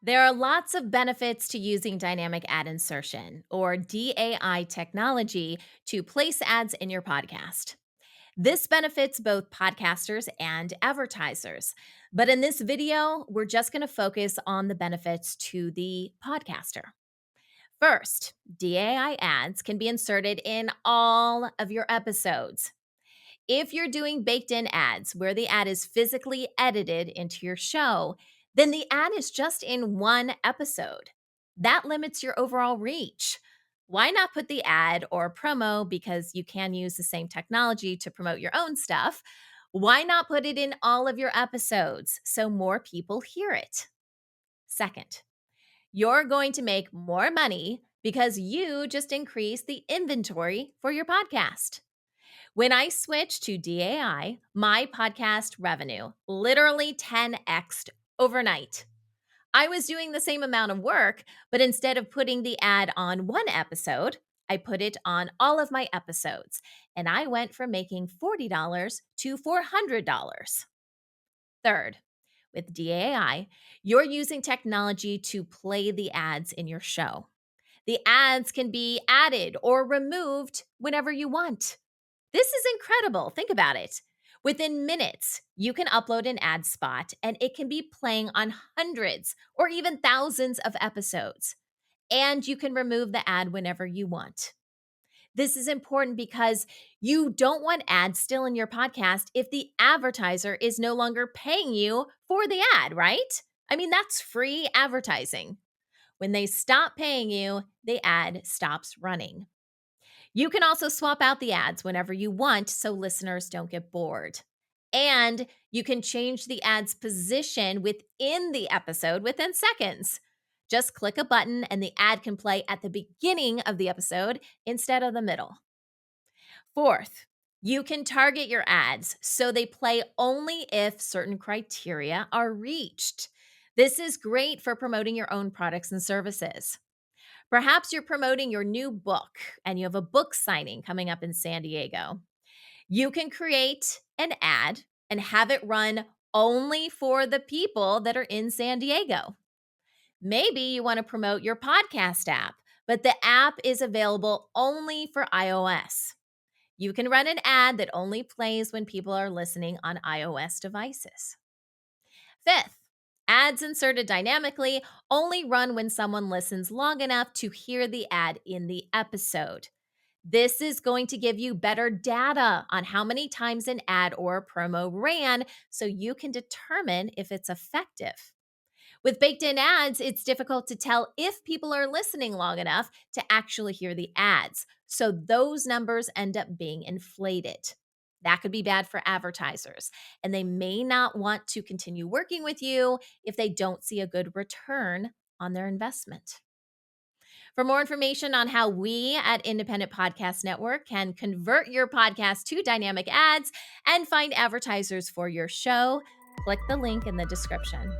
There are lots of benefits to using dynamic ad insertion or DAI technology to place ads in your podcast. This benefits both podcasters and advertisers. But in this video, we're just going to focus on the benefits to the podcaster. First, DAI ads can be inserted in all of your episodes. If you're doing baked in ads where the ad is physically edited into your show, then the ad is just in one episode. That limits your overall reach. Why not put the ad or promo, because you can use the same technology to promote your own stuff? Why not put it in all of your episodes so more people hear it? Second, you're going to make more money because you just increased the inventory for your podcast. When I switched to DAI, my podcast revenue literally 10x'd overnight. I was doing the same amount of work, but instead of putting the ad on one episode, I put it on all of my episodes, and I went from making $40 to $400. Third, with DAI, you're using technology to play the ads in your show. The ads can be added or removed whenever you want. This is incredible. Think about it. Within minutes, you can upload an ad spot and it can be playing on hundreds or even thousands of episodes. And you can remove the ad whenever you want. This is important because you don't want ads still in your podcast if the advertiser is no longer paying you for the ad, right? I mean, that's free advertising. When they stop paying you, the ad stops running. You can also swap out the ads whenever you want so listeners don't get bored. And you can change the ad's position within the episode within seconds. Just click a button and the ad can play at the beginning of the episode instead of the middle. Fourth, you can target your ads so they play only if certain criteria are reached. This is great for promoting your own products and services. Perhaps you're promoting your new book and you have a book signing coming up in San Diego. You can create an ad and have it run only for the people that are in San Diego. Maybe you want to promote your podcast app, but the app is available only for iOS. You can run an ad that only plays when people are listening on iOS devices. Fifth, ads inserted dynamically only run when someone listens long enough to hear the ad in the episode. This is going to give you better data on how many times an ad or a promo ran so you can determine if it's effective. With baked in ads, it's difficult to tell if people are listening long enough to actually hear the ads. So those numbers end up being inflated. That could be bad for advertisers, and they may not want to continue working with you if they don't see a good return on their investment. For more information on how we at Independent Podcast Network can convert your podcast to dynamic ads and find advertisers for your show, click the link in the description.